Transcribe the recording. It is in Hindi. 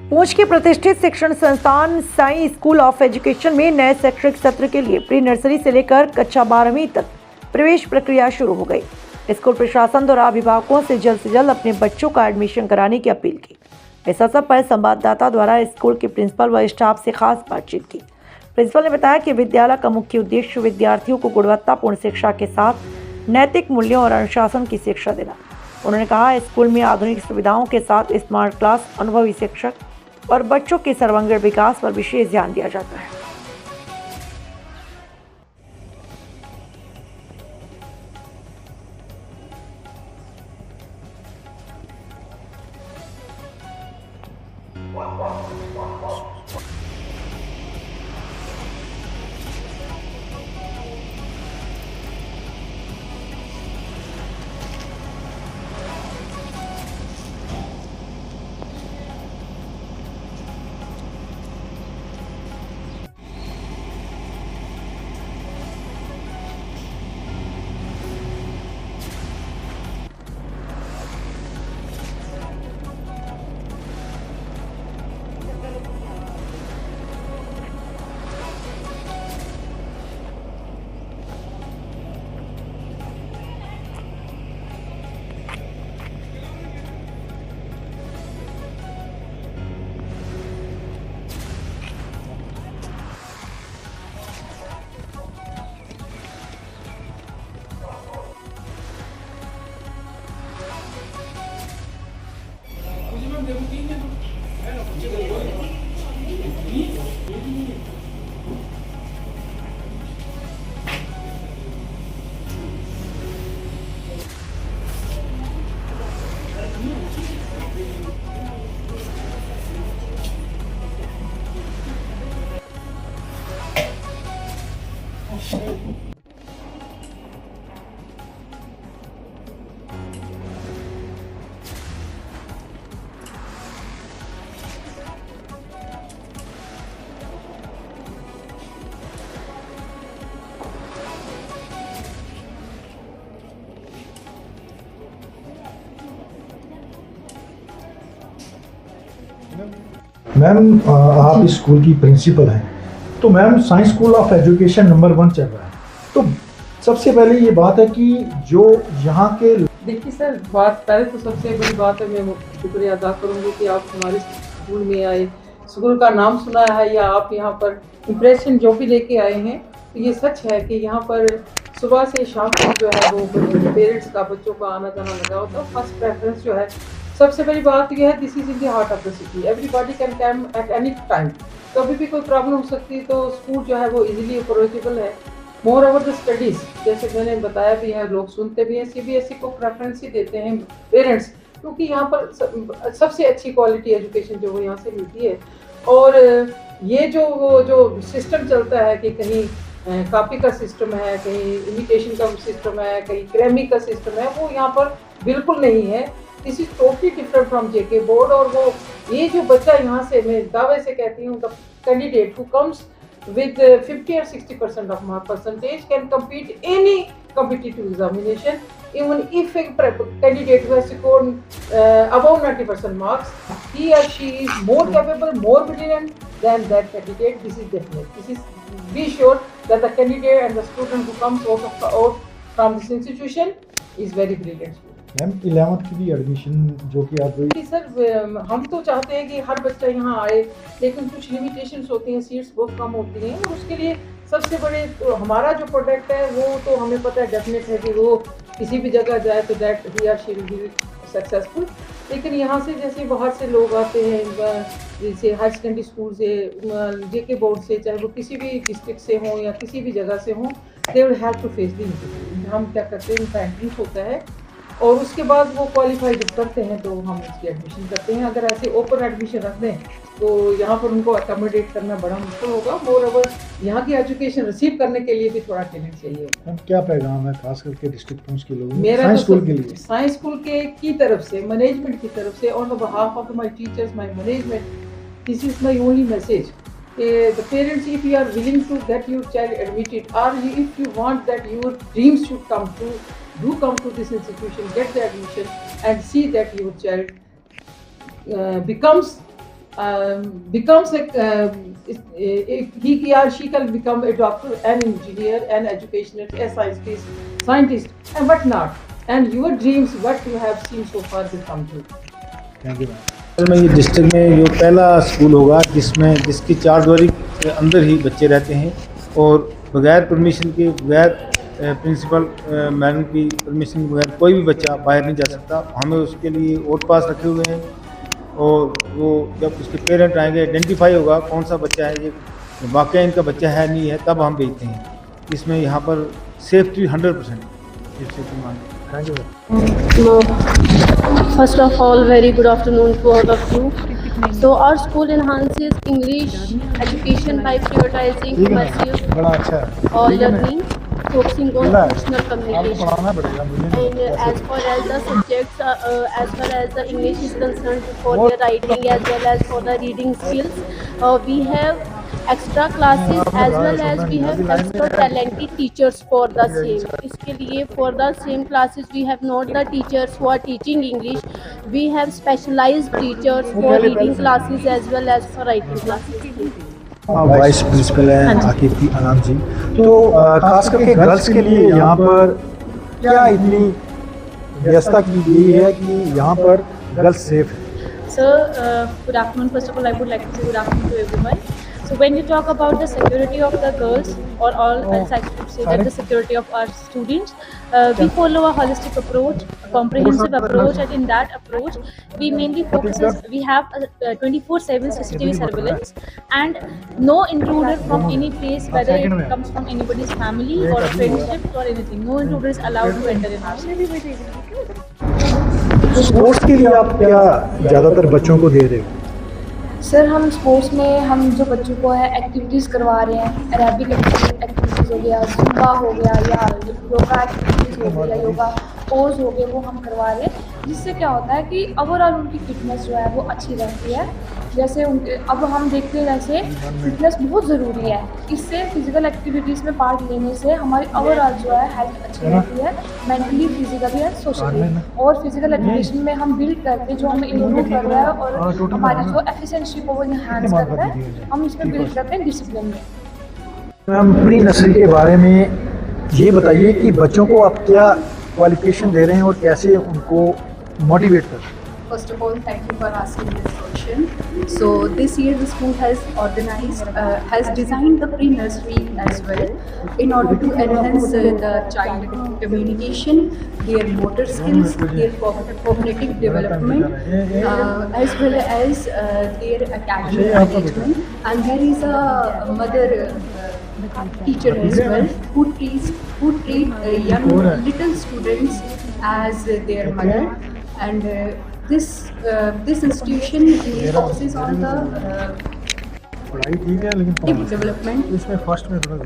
पूंछ के प्रतिष्ठित शिक्षण संस्थान साई स्कूल ऑफ एजुकेशन में नए शैक्षणिक सत्र के लिए प्री नर्सरी से लेकर कक्षा 12वीं तक प्रवेश प्रक्रिया शुरू हो गई। स्कूल प्रशासन द्वारा अभिभावकों से जल्द अपने बच्चों का एडमिशन कराने की अपील की। इस अवसर पर संवाददाता द्वारा स्कूल के प्रिंसिपल व स्टाफ से खास बातचीत की। प्रिंसिपल ने बताया कि विद्यालय का मुख्य उद्देश्य विद्यार्थियों को गुणवत्तापूर्ण शिक्षा के साथ नैतिक मूल्यों और अनुशासन की शिक्षा देना। उन्होंने कहा, स्कूल में आधुनिक सुविधाओं के साथ स्मार्ट क्लास, अनुभवी शिक्षक और बच्चों के सर्वांगीण विकास पर विशेष ध्यान दिया जाता है। मैम, आप इस स्कूल की प्रिंसिपल हैं, तो ma'am science school of education number 1 चल रहा है। तो सबसे पहले ये बात है कि जो यहाँ के देखिए सर, बात पहले तो सबसे बड़ी बात है, मैं शुक्रिया अदा करूँगी कि आप हमारे स्कूल में आए, स्कूल का नाम सुना है या आप यहाँ पर इम्प्रेशन जो भी लेके आए हैं। तो ये सच है कि यहाँ पर सुबह से शाम तक जो है वो पेरेंट्स का, बच्चों का आना जाना लगा होता है। फर्स्ट प्रेफरेंस जो है, सबसे बड़ी बात यह है, this is in the heart of the city, everybody can come at any time. कभी भी कोई प्रॉब्लम हो सकती है, तो स्कूल जो है वो इजीली अप्रोचेबल है। मोर ओवर द स्टडीज़, जैसे मैंने बताया भी है, लोग सुनते भी हैं, सीबीएसई को प्रेफरेंस ही देते हैं पेरेंट्स, क्योंकि यहाँ पर सबसे अच्छी क्वालिटी एजुकेशन जो वो यहाँ से मिलती है। और ये जो सिस्टम चलता है कि कहीं कॉपी का सिस्टम है, कहीं इमिटेशन का सिस्टम है, कहीं क्रैमी का सिस्टम है, वो यहाँ पर बिल्कुल नहीं है। This is totally different from JK board. और वो ये जो बच्चा यहाँ से, मैं दावे से कहती हूँ, the candidate who comes with 50 or 60% of mark percentage can compete any competitive examination. Even if a candidate who has scored above 90% marks, he or she is more capable, more brilliant than that candidate. This is definite. This is, be sure that the candidate and the student who comes out from this institution is very brilliant. Ma'am 11th की भी एडमिशन जो कि आप सर, हम तो चाहते हैं कि हर बच्चा यहाँ आए, लेकिन कुछ लिमिटेशंस होती हैं, सीट्स बहुत कम होती हैं। और उसके लिए सबसे बड़े तो हमारा जो प्रोडक्ट है वो तो हमें पता है डेफिनेट है कि वो किसी भी जगह जाए तो that he or she will be successful. लेकिन यहाँ से जैसे बाहर से लोग आते हैं, जैसे हायर सेकेंडरी स्कूल से, जेके बोर्ड से, चाहे वो किसी भी डिस्ट्रिक्ट से हों या किसी भी जगह से हों, they will have to face the interview. हम क्या करते हैं, उनका एंट्रेंस होता है और उसके बाद वो क्वालिफाई जब करते हैं तो हम उसकी एडमिशन करते हैं। अगर ऐसे ओपन एडमिशन रख दें तो यहाँ पर उनको अकोमोडेट करना बड़ा मुश्किल होगा। मोर ओवर यहाँ की एजुकेशन रिसीव करने के लिए भी थोड़ा टैलेंट चाहिए। हम क्या पैगाम है खास करके डिस्ट्रिक्ट पूंछ के लोगों मेरा साइंस स्कूल के लिए? साइंस स्कूल की तरफ से, मैनेजमेंट की तरफ से, on the behalf of my teachers, my management, this is my only message. The parents, if you are willing to get your child admitted, or if you want that your dreams should come true, do come to this institution, get the admission, and see that your child becomes becomes he or she can become a doctor, an engineer, an educationist, a scientist, and what not. And your dreams, what you have seen so far, will come true. Thank you में ये डिस्ट्रिक्ट में जो पहला स्कूल होगा जिसकी चारदीवारी के अंदर ही बच्चे रहते हैं और बगैर परमिशन के, बगैर प्रिंसिपल मैडम की परमिशन के बगैर कोई भी बच्चा बाहर नहीं जा सकता। हमें उसके लिए वोट पास रखे हुए हैं और वो जब उसके पेरेंट आएंगे, आइडेंटिफाई होगा कौन सा बच्चा है, ये वाकई इनका बच्चा है नहीं है, तब हम भेजते हैं। इसमें यहाँ पर safety 100%। Thank you. First of all, very good afternoon to all of you. So our school enhances English education by prioritizing immersive बड़ा अच्छा है। or learning, focusing on मिला है। functional आपको communication. पढ़ाना पड़ेगा मुझे। And as far as the subjects, as far as the English is concerned, for the writing as well as for the reading skills, we have extra classes as well as we have extra talented teachers for the same. इसके लिए for the same classes we have not the teachers who are teaching English, we have specialized teachers for reading classes as well as for writing classes. Vice principal हैं आकिब अनाम जी। तो खास करके गर्ल्स के लिए यहाँ पर क्या इतनी व्यवस्था की गई है कि यहाँ पर गर्ल्स सेफ है? Sir, good afternoon. First of all, I would like to say good afternoon to everyone. So when you talk about the security of the girls, or all else I should say that the security of our students, we follow a holistic approach, a comprehensive approach, and in that approach, we mainly focuses. We have a 24/7 CCTV surveillance, and no intruder from any place, whether it comes from anybody's family or a friendship or anything. No intruder is allowed to enter in our school. Sports के लिए आप क्या ज़्यादातर बच्चों को दे रहे हो? सर हम स्पोर्ट्स में हम जो बच्चों को है एक्टिविटीज़ करवा रहे हैं, एरोबिक एक्टिविटीज़ हो गया, जुम्बा हो गया, या योगा एक्टिविटीज़ हो गई, या योगा पोज हो गए, वो हम करवा रहे हैं। जिससे क्या होता है कि ओवरऑल उनकी फिटनेस जो है वो अच्छी रहती है। जैसे उनके अब हम देखते हैं जैसे फिटनेस बहुत ज़रूरी है, इससे फिजिकल एक्टिविटीज़ में पार्ट लेने से हमारी ओवरऑल जो है हेल्थ अच्छी रहती है, मेंटली, फिजिकली एंड सोशली। और फिजिकल एजुकेशन में हम बिल्ड करके जो हमें इम्प्रूव कर रहा है और हमारी जो एफिशिएंसी को वो इन्हांस कर रहा है, हम इसमें बिल्ड करते हैं डिसिप्लिन में। मैम प्री नर्सरी के बारे में ये बताइए कि बच्चों को आप क्या क्वालिफिकेशन दे रहे हैं और कैसे उनको मोटिवेट कर रहे हैं? First of all, thank you for asking this question. So this year the school has has designed the pre-nursery as well in order to enhance the child communication, their motor skills, their cognitive development, as well as their academic engagement. And there is a mother teacher as well who treat young little students as their mother, and this institution focuses on the पढ़ाई ठीक है लेकिन development. इसमें फर्स्ट में थोड़ा